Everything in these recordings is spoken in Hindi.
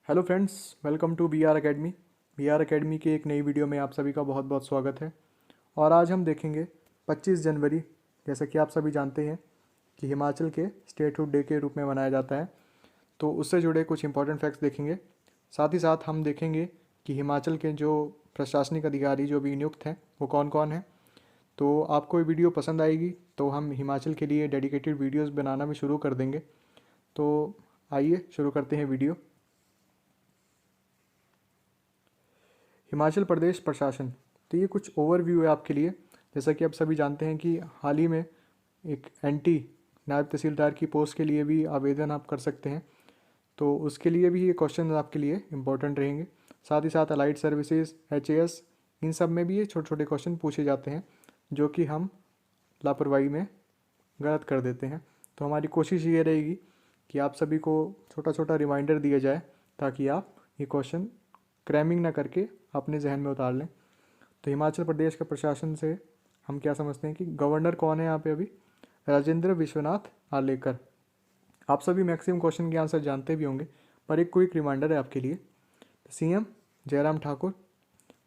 Hello friends, welcome to B R academy. B R academy के एक नई वीडियो में आप सभी का बहुत बहुत स्वागत है। और आज हम देखेंगे 25 जनवरी, जैसा कि आप सभी जानते हैं कि हिमाचल के स्टेटहुड डे के रूप में मनाया जाता है। तो उससे जुड़े कुछ इंपॉर्टेंट फैक्ट्स देखेंगे। साथ ही साथ हम देखेंगे कि हिमाचल के जो प्रशासनिक अधिकारी जो भी नियुक्त हैं वो कौन कौन हैं। तो आपको ये वीडियो पसंद आएगी तो हम हिमाचल के लिए डेडिकेटेड वीडियोज़ बनाना भी शुरू कर देंगे। तो आइए शुरू करते हैं वीडियो। हिमाचल प्रदेश प्रशासन, तो ये कुछ ओवरव्यू है आपके लिए। जैसा कि आप सभी जानते हैं कि हाल ही में एक एनटी नायब तहसीलदार की पोस्ट के लिए भी आवेदन आप कर सकते हैं। तो उसके लिए भी ये क्वेश्चन आपके लिए इम्पोर्टेंट रहेंगे। साथ ही साथ अलाइड सर्विसेज, एचएएस, इन सब में भी ये छोटे छोटे क्वेश्चन पूछे जाते हैं जो कि हम लापरवाही में गलत कर देते हैं। तो हमारी कोशिश ये रहेगी कि आप सभी को छोटा छोटा रिमाइंडर दिया जाए ताकि आप ये क्वेश्चन क्रैमिंग ना करके अपने जहन में उतार लें। तो हिमाचल प्रदेश के प्रशासन से हम क्या समझते हैं कि गवर्नर कौन है यहाँ पे अभी? राजेंद्र विश्वनाथ आर्लेकर। आप सभी मैक्सिमम क्वेश्चन के आंसर जानते भी होंगे, पर एक क्विक रिमाइंडर है आपके लिए। सीएम जयराम ठाकुर।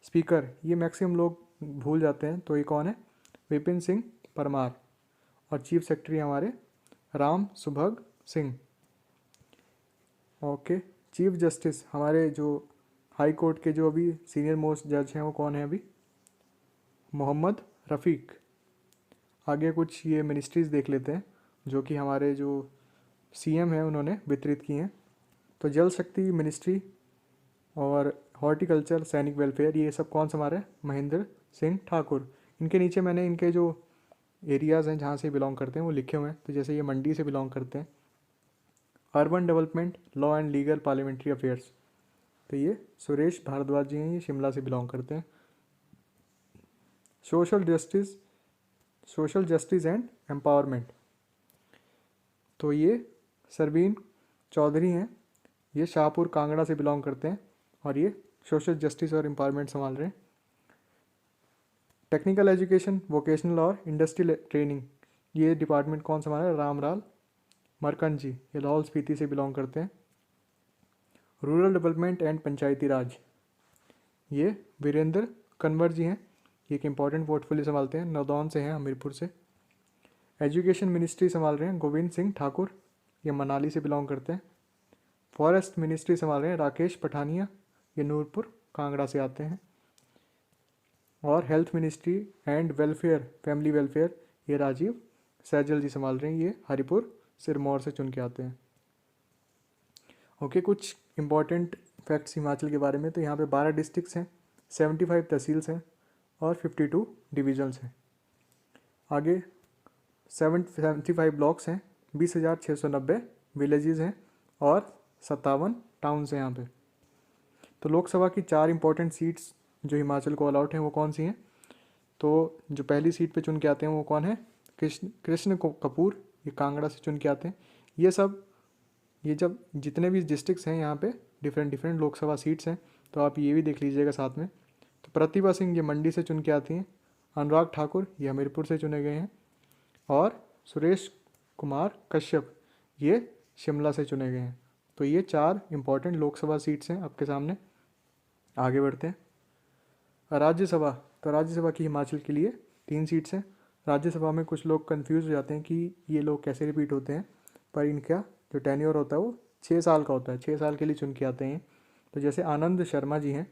स्पीकर, ये मैक्सिमम लोग भूल जाते हैं, तो ये कौन है? विपिन सिंह परमार। और चीफ सेक्रेटरी हमारे Ram Subhag Singh. Okay. Chief justice, हमारे जो हाई कोर्ट के जो अभी सीनियर मोस्ट जज हैं वो कौन है अभी? मोहम्मद रफ़ीक। आगे कुछ ये मिनिस्ट्रीज़ देख लेते हैं जो कि हमारे जो सीएम हैं उन्होंने वितरित की हैं। तो जल शक्ति मिनिस्ट्री और हॉर्टिकल्चर, सैनिक वेलफेयर, ये सब कौन संभाल रहे हैं? महेंद्र सिंह ठाकुर। इनके नीचे मैंने इनके जो एरियाज़ हैं जहाँ से बिलोंग करते हैं वो लिखे हुए हैं। तो जैसे ये मंडी से बिलोंग करते हैं। Urban development, law and legal, parliamentary affairs, तो ये सुरेश भारद्वाज जी हैं, ये शिमला से बिलोंग करते हैं। सोशल जस्टिस एंड एम्पावरमेंट, तो ये सरवीन चौधरी हैं, ये शाहपुर कांगड़ा से बिलोंग करते हैं और ये सोशल जस्टिस और एम्पावरमेंट संभाल रहे हैं। टेक्निकल एजुकेशन, वोकेशनल और इंडस्ट्रियल ट्रेनिंग, ये डिपार्टमेंट कौन संभाल रहा है? रामलाल मरकंड जी, ये लाहौल स्पीति से बिलोंग करते हैं। रूरल डेवलपमेंट एंड पंचायती राज, ये वीरेंद्र कंवर जी हैं, ये एक इम्पॉर्टेंट पोर्टफोलियो संभालते हैं, नौदौन से हैं, हमीरपुर से। एजुकेशन मिनिस्ट्री संभाल रहे हैं गोविंद सिंह ठाकुर, ये मनाली से बिलोंग करते हैं। फॉरेस्ट मिनिस्ट्री संभाल रहे हैं राकेश पठानिया, ये नूरपुर कांगड़ा से आते हैं। और health ministry and welfare, family welfare, ये राजीव सैजल जी संभाल रहे हैं, ये हरिपुर सिरमौर से चुन के आते हैं। ओके, कुछ इंपॉर्टेंट फैक्ट्स हिमाचल के बारे में। तो यहाँ पे 12 डिस्ट्रिक्ट्स हैं, 75 तहसील्स हैं और 52 डिविजन्स हैं। आगे 75 ब्लॉक्स हैं, 20,690 विलेजेस हैं और 57 टाउन्स हैं यहाँ पे। तो लोकसभा की 4 इंपॉर्टेंट सीट्स जो हिमाचल को अलॉट हैं वो कौन सी हैं? तो जो पहली सीट पे चुन के आते हैं वो कौन है? कृष्ण कपूर, ये कांगड़ा से चुन के आते हैं। ये जब जितने भी डिस्ट्रिक्ट्स हैं यहाँ पे डिफरेंट लोकसभा सीट्स हैं, तो आप ये भी देख लीजिएगा साथ में। तो प्रतिभा सिंह ये मंडी से चुन के आती हैं, अनुराग ठाकुर ये हमीरपुर से चुने गए हैं और सुरेश कुमार कश्यप ये शिमला से चुने गए हैं। तो ये 4 इंपॉर्टेंट लोकसभा सीट्स हैं आपके सामने। आगे बढ़ते हैं। राज्यसभा, तो राज्यसभा की हिमाचल के लिए 3 सीट्स हैं। राज्यसभा में कुछ लोग कंफ्यूज हो जाते हैं कि ये लोग कैसे रिपीट होते हैं, पर इनका जो टेन्योर होता है वो 6 साल का होता है, 6 साल के लिए चुन के आते हैं। तो जैसे आनंद शर्मा जी हैं,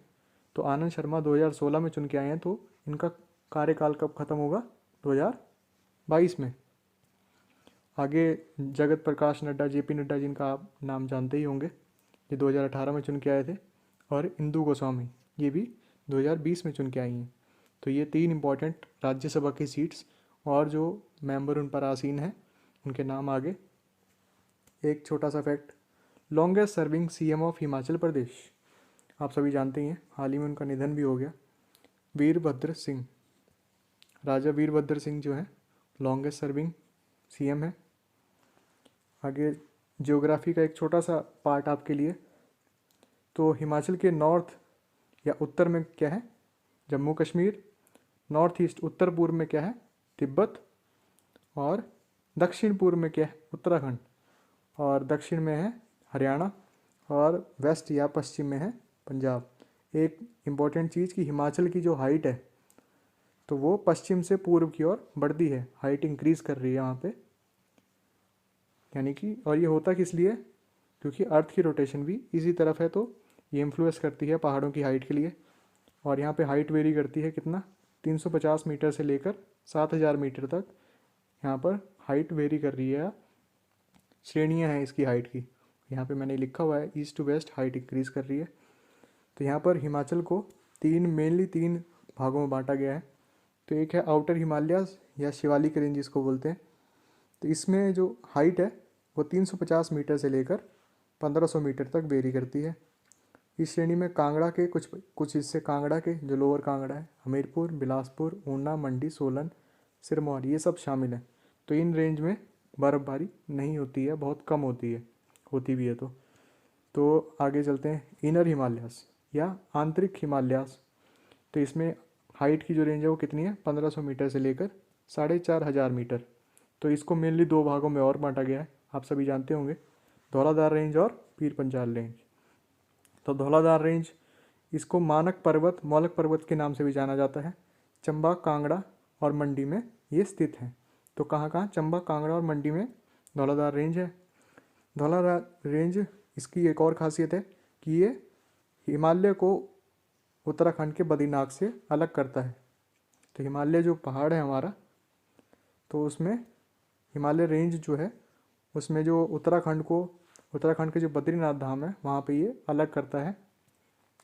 तो आनंद शर्मा 2016 में चुन के आए हैं, तो इनका कार्यकाल कब खत्म होगा? 2022 में। आगे जगत प्रकाश नड्डा, जेपी नड्डा, जिनका आप नाम जानते ही होंगे, ये 2018 में चुन के आए थे। और इंदु गोस्वामी ये भी 2020 में चुन के आई हैं। तो ये 3 इंपॉर्टेंट राज्यसभा की सीट्स और जो मेंबर उन पर आसीन हैं उनके नाम आगे। एक छोटा सा fact, longest serving CM of Himachal Pradesh, आप सभी जानते ही हैं, हाल ही में उनका निधन भी हो गया। वीरभद्र सिंह, राजा वीरभद्र सिंह जो हैं लॉन्गेस्ट सर्विंग सीएम है। आगे ज्योग्राफी का एक छोटा सा पार्ट आपके लिए। तो हिमाचल के नॉर्थ या उत्तर में क्या है? जम्मू कश्मीर। नॉर्थ ईस्ट, उत्तर पूर्व में क्या है? तिब्बत। और दक्षिण पूर्व में क्या है? उत्तराखंड। और दक्षिण में है हरियाणा। और वेस्ट या पश्चिम में है पंजाब। एक इम्पॉर्टेंट चीज़ कि हिमाचल की जो हाइट है तो वो पश्चिम से पूर्व की ओर बढ़ती है, हाइट इंक्रीज़ कर रही है वहाँ पे, यानी कि, और ये होता किस लिए, क्योंकि अर्थ की रोटेशन भी इसी तरफ है, तो ये इन्फ्लुएंस करती है पहाड़ों की हाइट के लिए। और यहाँ पे हाइट वेरी करती है कितना, 350 मीटर से लेकर 7000 मीटर तक यहाँ पर हाइट वेरी कर रही है। श्रेणियाँ हैं इसकी हाइट की, यहाँ पे मैंने लिखा हुआ है east to west height increase कर रही है। तो यहाँ पर हिमाचल को मेनली तीन भागों में बांटा गया है। तो एक है आउटर हिमालयाज या शिवालिक रेंज जिसको बोलते हैं। तो इसमें जो हाइट है वो 350 मीटर से लेकर 1500 मीटर तक वेरी करती है। इस श्रेणी में कांगड़ा के कुछ हिस्से, कांगड़ा के जो लोअर कांगड़ा है, हमीरपुर, बिलासपुर, ऊना, मंडी, सोलन, सिरमौर, ये सब शामिल हैं। तो इन रेंज में बर्फ़बारी नहीं होती है, बहुत कम होती है, होती भी है तो आगे चलते हैं इनर हिमालयास या आंतरिक हिमालयास। तो इसमें हाइट की जो रेंज है वो कितनी है, 1500 मीटर से लेकर 4500 मीटर। तो इसको मेनली दो भागों में और बांटा गया है, आप सभी जानते होंगे, धौलाधार रेंज और पीर पंजाल रेंज। तो धौलाधार रेंज, इसको मौलक पर्वत के नाम से भी जाना जाता है। चंबा, कांगड़ा और मंडी में ये स्थित है। तो कहाँ कहाँ, चंबा, कांगड़ा और मंडी में धौलाधार रेंज है। धौलाधार रेंज, इसकी एक और खासियत है कि ये हिमालय को उत्तराखंड के बद्रीनाथ से अलग करता है। तो हिमालय जो पहाड़ है हमारा, तो उसमें हिमालय रेंज जो है उसमें जो उत्तराखंड के जो बद्रीनाथ धाम है वहाँ पे ये अलग करता है।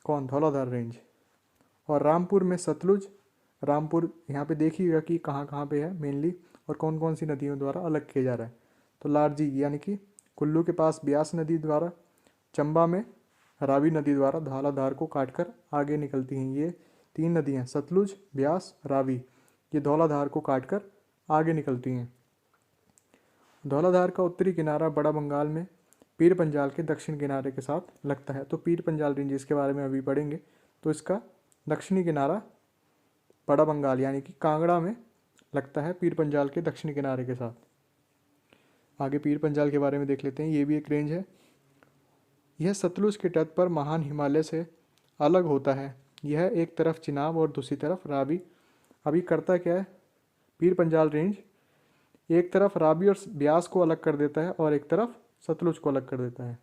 कौन, धौलाधार रेंज। और रामपुर में सतलुज, रामपुर यहाँ पे देखिएगा कि कहाँ कहाँ पे है मेनली और कौन कौन सी नदियों द्वारा अलग किया जा रहा है। तो लारजी यानी कि कुल्लू के पास ब्यास नदी द्वारा, चंबा में रावी नदी द्वारा धौलाधार को काटकर आगे निकलती हैं। ये तीन नदियाँ सतलुज, ब्यास, रावी, ये धौलाधार को काटकर आगे निकलती हैं। धौलाधार का उत्तरी किनारा बड़ा बंगाल में पीर पंजाल के दक्षिण किनारे के साथ लगता है। तो पीर पंजाल रेंज, इसके बारे में अभी पढ़ेंगे। तो इसका दक्षिणी किनारा बड़ा बंगाल यानी कि कांगड़ा में लगता है, पीर पंजाल के दक्षिणी किनारे के साथ। आगे पीर पंजाल के बारे में देख लेते हैं। ये भी एक रेंज है। यह सतलुज के तट पर महान हिमालय से अलग होता है। यह एक तरफ चिनाब और दूसरी तरफ रावी। अभी करता क्या है, पीर पंजाल रेंज एक तरफ रावी और ब्यास को अलग कर देता है और एक तरफ सतलुज को अलग कर देता है।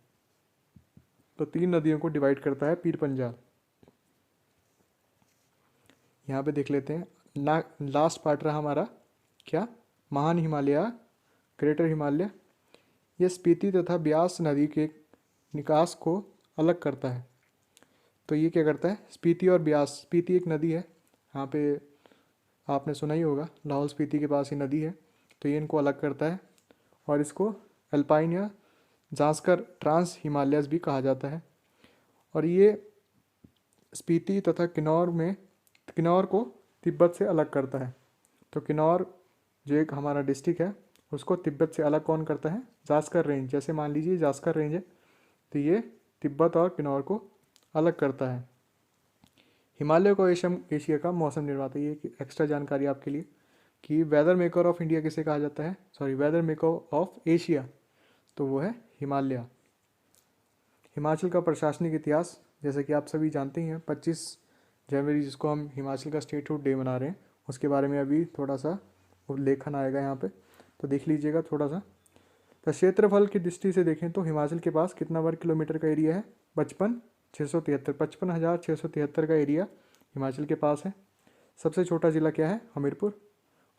तो तीन नदियों को डिवाइड करता है पीर पंजाल। यहाँ पे देख लेते हैं ना, लास्ट पार्ट रहा हमारा क्या, महान हिमालय, ग्रेटर हिमालय। यह स्पीति तथा ब्यास नदी के निकास को अलग करता है। तो ये क्या करता है, स्पीति और ब्यास, स्पीति एक नदी है यहाँ पे, आपने सुना ही होगा, लाहौल स्पीति के पास ये नदी है। तो ये इनको अलग करता है और इसको अल्पाइन या जांस्कर ट्रांस हिमालयस भी कहा जाता है। और ये स्पीति तथा किन्नौर को तिब्बत से अलग करता है। तो किन्नौर जो एक हमारा डिस्ट्रिक्ट है उसको तिब्बत से अलग कौन करता है, जास्कर रेंज। जैसे मान लीजिए जास्कर रेंज है तो ये तिब्बत और किन्नौर को अलग करता है। हिमालय को एशिया का मौसम निर्माता, ये एक्स्ट्रा जानकारी आपके लिए कि वेदर मेकर ऑफ इंडिया किसे कहा जाता है, वेदर मेकर ऑफ एशिया, तो वो है हिमालय। हिमाचल का प्रशासनिक इतिहास, जैसे कि आप सभी जानते ही हैं, 25 जनवरी जिसको हम हिमाचल का स्टेटहुड डे मना रहे हैं, उसके बारे में अभी थोड़ा सा उल्लेखन आएगा यहाँ पे, तो देख लीजिएगा थोड़ा सा। तो क्षेत्रफल की दृष्टि से देखें तो हिमाचल के पास कितना वर्ग किलोमीटर का एरिया है, 55,673 का एरिया हिमाचल के पास है। सबसे छोटा ज़िला क्या है, हमीरपुर,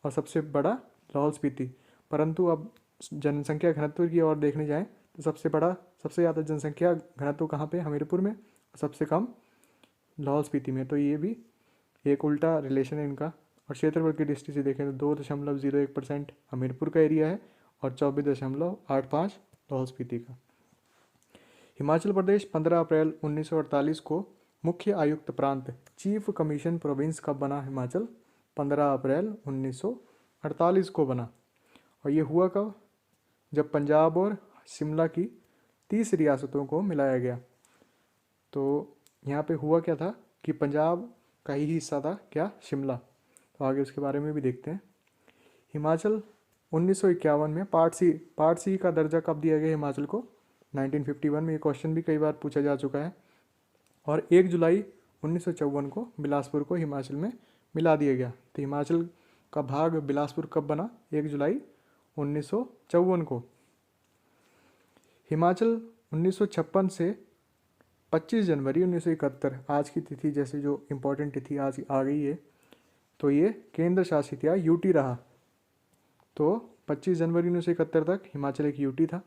और सबसे बड़ा लाहौल स्पीति। परंतु अब जनसंख्या घनत्व की ओर देखने जाएं तो सबसे ज़्यादा जनसंख्या घनत्व कहाँ पे, हमीरपुर में, सबसे कम लाहौल स्पीति में। तो ये भी एक उल्टा रिलेशन है इनका। और क्षेत्रफल की दृष्टि से देखें तो 2.01% हमीरपुर का एरिया है और 24.85 लाहौल स्पीति का। हिमाचल प्रदेश 15 अप्रैल 1948 को मुख्य आयुक्त प्रांत चीफ कमीशन प्रोविंस कब बना, हिमाचल 15 अप्रैल 1948 को बना। और ये हुआ कब, जब पंजाब और शिमला की 30 रियासतों को मिलाया गया। तो यहाँ पे हुआ क्या था कि पंजाब का ही हिस्सा था क्या, शिमला। तो आगे उसके बारे में भी देखते हैं। हिमाचल 1951 में पार्ट सी का दर्जा कब दिया गया हिमाचल को, 1951 में। ये क्वेश्चन भी कई बार पूछा जा चुका है। और 1 जुलाई 1954 को बिलासपुर को हिमाचल में मिला दिया गया। तो हिमाचल का भाग बिलासपुर कब बना? 1 जुलाई 1954 को। हिमाचल 1956 से 25 जनवरी 1971 आज की तिथि, जैसे जो इम्पोर्टेंट तिथि आज आ गई है, तो ये केंद्र शासित या यूटी रहा। तो 25 जनवरी 1971 तक हिमाचल एक यूटी था।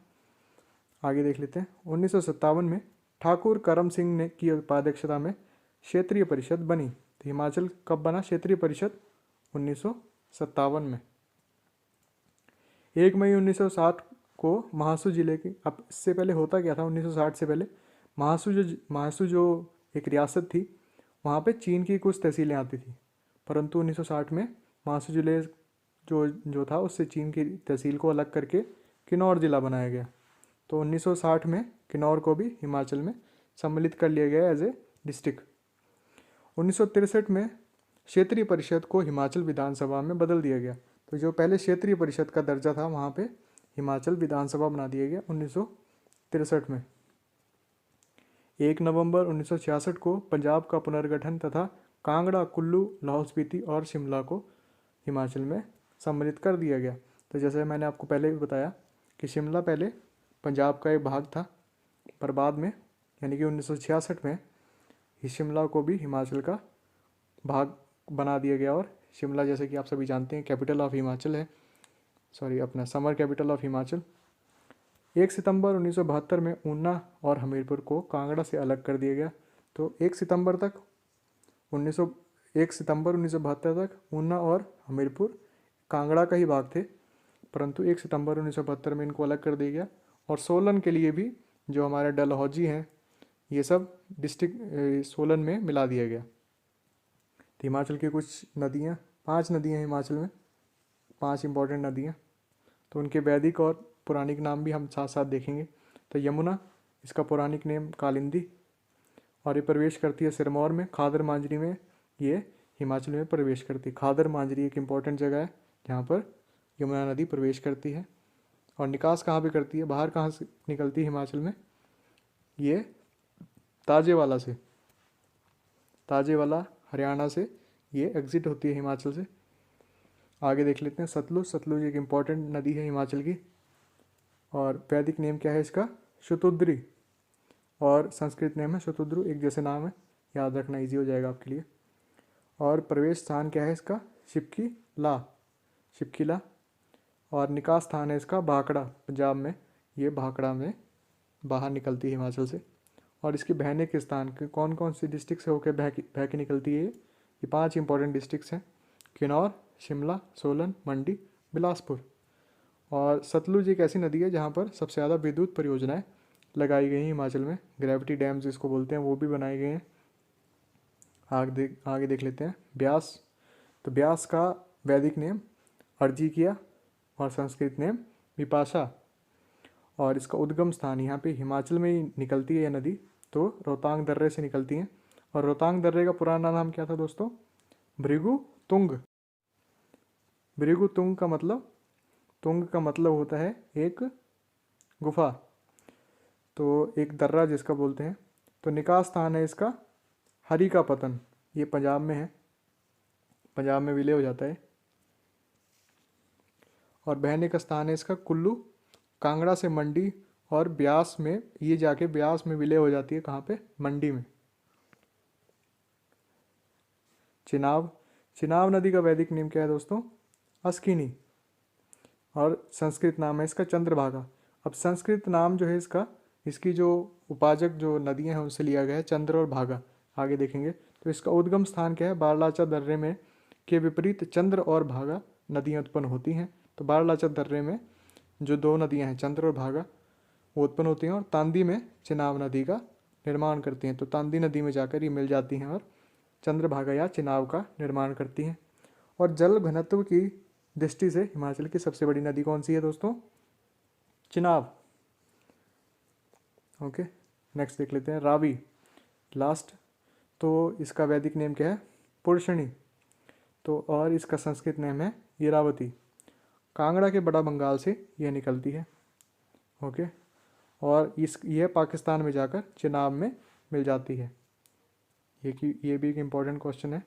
आगे देख लेते हैं। 1957 में ठाकुर करम सिंह ने की उपाध्यक्षता में क्षेत्रीय परिषद बनी। तो हिमाचल कब बना क्षेत्रीय परिषद? 1957 में। 1 मई 1960 को महासू जिले की, अब इससे पहले होता क्या था? 1960 से पहले महासू जो एक रियासत थी, वहाँ पे चीन की कुछ तहसीलें आती थी, परंतु 1960 में महासू जिले जो था उससे चीन की तहसील को अलग करके किन्नौर ज़िला बनाया गया। तो 1960 में किन्नौर को भी हिमाचल में सम्मिलित कर लिया गया एज ए डिस्ट्रिक्ट। 1963 में क्षेत्रीय परिषद को हिमाचल विधानसभा में बदल दिया गया। तो जो पहले क्षेत्रीय परिषद का दर्जा था वहाँ पे हिमाचल विधानसभा बना दिया गया 1963 में। 1 नवंबर 1966 को पंजाब का पुनर्गठन तथा कांगड़ा, कुल्लू, लाहौल स्पीति और शिमला को हिमाचल में सम्मिलित कर दिया गया। तो जैसे मैंने आपको पहले भी बताया कि शिमला पहले पंजाब का एक भाग था, पर बाद में यानी कि 1966 में शिमला को भी हिमाचल का भाग बना दिया गया। और शिमला, जैसे कि आप सभी जानते हैं, कैपिटल ऑफ हिमाचल है, अपना समर कैपिटल ऑफ हिमाचल। 1 सितंबर 1972 में ऊना और हमीरपुर को कांगड़ा से अलग कर दिया गया। तो 1 सितंबर 1972 तक ऊना और हमीरपुर कांगड़ा का ही भाग थे, परंतु 1 सितंबर 1972 में इनको अलग कर दिया गया। और सोलन के लिए भी जो हमारे डलहौजी हैं, ये सब डिस्ट्रिक्ट सोलन में मिला दिया गया। तो हिमाचल की कुछ नदियाँ, 5 नदियाँ हिमाचल में, 5 इंपॉर्टेंट नदियाँ, तो उनके वैदिक और पौराणिक नाम भी हम साथ साथ देखेंगे। तो यमुना, इसका पौराणिक नेम कालिंदी, और ये प्रवेश करती है सिरमौर में। खादर मांजरी में ये हिमाचल में प्रवेश करती है। खादर मांजरी एक इम्पॉर्टेंट जगह है जहाँ पर यमुना नदी प्रवेश करती है। और निकास कहाँ पे करती है, बाहर कहाँ से निकलती है हिमाचल में? ये ताजेवाला से, ताजेवाला हरियाणा से ये एग्जिट होती है हिमाचल से। आगे देख लेते हैं सतलुज एक इम्पॉर्टेंट नदी है हिमाचल की, और वैदिक नेम क्या है इसका? शतुद्री, और संस्कृत नेम है शतुद्रु, एक जैसे नाम है, याद रखना इजी हो जाएगा आपके लिए। और प्रवेश स्थान क्या है इसका? शिपखिला, और निकास स्थान है इसका भाखड़ा, पंजाब में, ये भाखड़ा में बाहर निकलती है हिमाचल से। और इसकी बहने के स्थान के कौन कौन सी डिस्ट्रिक्ट से होकर बह के निकलती है? ये 5 इंपॉर्टेंट डिस्ट्रिक्ट्स हैं, किन्नौर, शिमला, सोलन, मंडी, बिलासपुर। और सतलुज एक ऐसी नदी है जहाँ पर सबसे ज़्यादा विद्युत परियोजनाएं लगाई गई हैं हिमाचल में, ग्रेविटी डैम्स जिसको बोलते हैं, वो भी बनाए गए हैं। आगे देख लेते हैं ब्यास। तो ब्यास का वैदिक नेम अर्जिकिया और संस्कृत नेम विपाशा, और इसका उद्गम स्थान यहाँ पे हिमाचल में ही निकलती है यह नदी, तो रोहतांग दर्रे से निकलती है। और रोहतांग दर्रे का पुराना नाम क्या था दोस्तों? भृगु तुंग। भृगु तुंग का मतलब होता है एक गुफा, तो एक दर्रा जिसका बोलते हैं। तो निकास स्थान है इसका हरि का पतन, ये पंजाब में है, पंजाब में विलय हो जाता है। और बहने का स्थान है इसका कुल्लू, कांगड़ा से मंडी, और ब्यास में ये जाके ब्यास में विलय हो जाती है, कहाँ पे? मंडी में। चिनाब नदी का वैदिक नेम क्या है दोस्तों? अस्किनी, और संस्कृत नाम है इसका चंद्रभागा। अब संस्कृत नाम जो है इसकी जो उपाजक जो नदियां हैं उनसे लिया गया है, चंद्र और भागा, आगे देखेंगे। तो इसका उद्गम स्थान क्या है? बारलाचा दर्रे में के विपरीत चंद्र और भागा नदियाँ उत्पन्न होती हैं। तो बारलाचा दर्रे में जो 2 नदियाँ हैं, चंद्र और भागा, वो उत्पन्न होती हैं, और तांदी में चिनाब नदी का निर्माण करती हैं। तो तांदी नदी में जाकर ये मिल जाती हैं और चंद्रभागा या चिनाब का निर्माण करती हैं। और जल घनत्व की दृष्टि से हिमाचल की सबसे बड़ी नदी कौन सी है दोस्तों? चिनाब। ओके, नेक्स्ट देख लेते हैं रावी, लास्ट। तो इसका वैदिक नेम क्या है? पुरुषणी, तो और इसका संस्कृत नेम है इरावती। कांगड़ा के बड़ा बंगाल से यह निकलती है। ओके, और यह पाकिस्तान में जाकर चिनाब में मिल जाती है। ये भी एक इम्पॉर्टेंट क्वेश्चन है।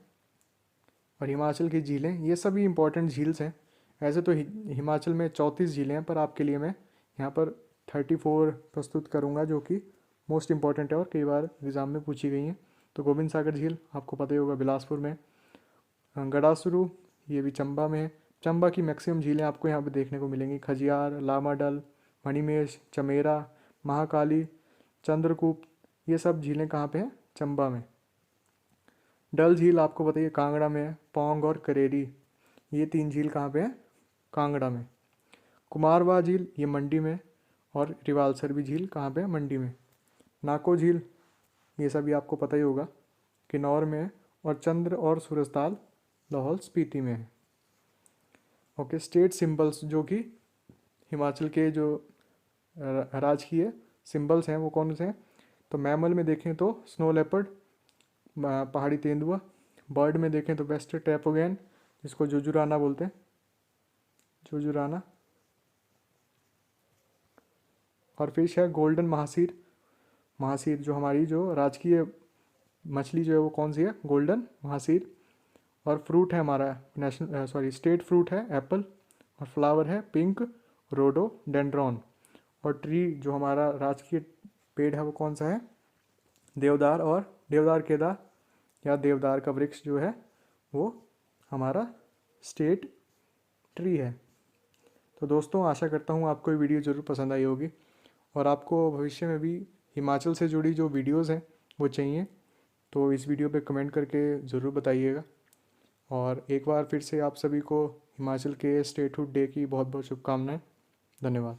और हिमाचल की झीलें, ये सभी इम्पॉर्टेंट झील्स हैं। ऐसे तो हिमाचल में 34 झीलें हैं, पर आपके लिए मैं यहाँ पर 34 प्रस्तुत करूँगा जो कि मोस्ट इम्पॉर्टेंट है और कई बार एग्ज़ाम में पूछी गई हैं। तो गोबिंद सागर झील आपको पता ही होगा, बिलासपुर में। गडासुरु, ये भी चंबा में है। चंबा की मैक्सिमम झीलें आपको यहाँ पे देखने को मिलेंगी। खजियार, लामाडल, मणिमेश, चमेरा, महाकाली, चंद्रकूप, ये सब झीलें कहाँ पे हैं? चंबा में। डल झील आपको बताइए कांगड़ा में है। पौंग और करेरी, ये 3 झील कहाँ पे हैं? कांगड़ा में। कुमारवां झील ये मंडी में, और रिवालसर भी झील कहाँ पे है? मंडी में। नाको झील ये सभी आपको पता ही होगा, किन्नौर में है। और चंद्र और सूरजताल लाहौल स्पीति में है। ओके, स्टेट सिंबल्स जो कि हिमाचल के जो राजकीय सिंबल्स हैं वो कौन से हैं? तो मैमल में देखें तो स्नो लेपर्ड, पहाड़ी तेंदुआ। बर्ड में देखें तो वेस्ट ट्रैपोगैन, जिसको जुजुराना बोलते हैं, जुजुराना। और फिश है गोल्डन महासीर। महासीर जो हमारी जो राजकीय मछली जो है वो कौन सी है? गोल्डन महासीर। और फ्रूट है हमारा नेशनल स्टेट फ्रूट है एप्पल। और फ्लावर है पिंक रोडोडेंड्रॉन। और ट्री जो हमारा राजकीय पेड़ है वो कौन सा है? देवदार। और देवदार केदार या देवदार का वृक्ष जो है वो हमारा स्टेट ट्री है। तो दोस्तों, आशा करता हूँ आपको ये वीडियो ज़रूर पसंद आई होगी, और आपको भविष्य में भी हिमाचल से जुड़ी जो वीडियोज़ हैं वो चाहिए तो इस वीडियो पे कमेंट करके ज़रूर बताइएगा। और एक बार फिर से आप सभी को हिमाचल के स्टेटहुड डे की बहुत बहुत शुभकामनाएं। धन्यवाद।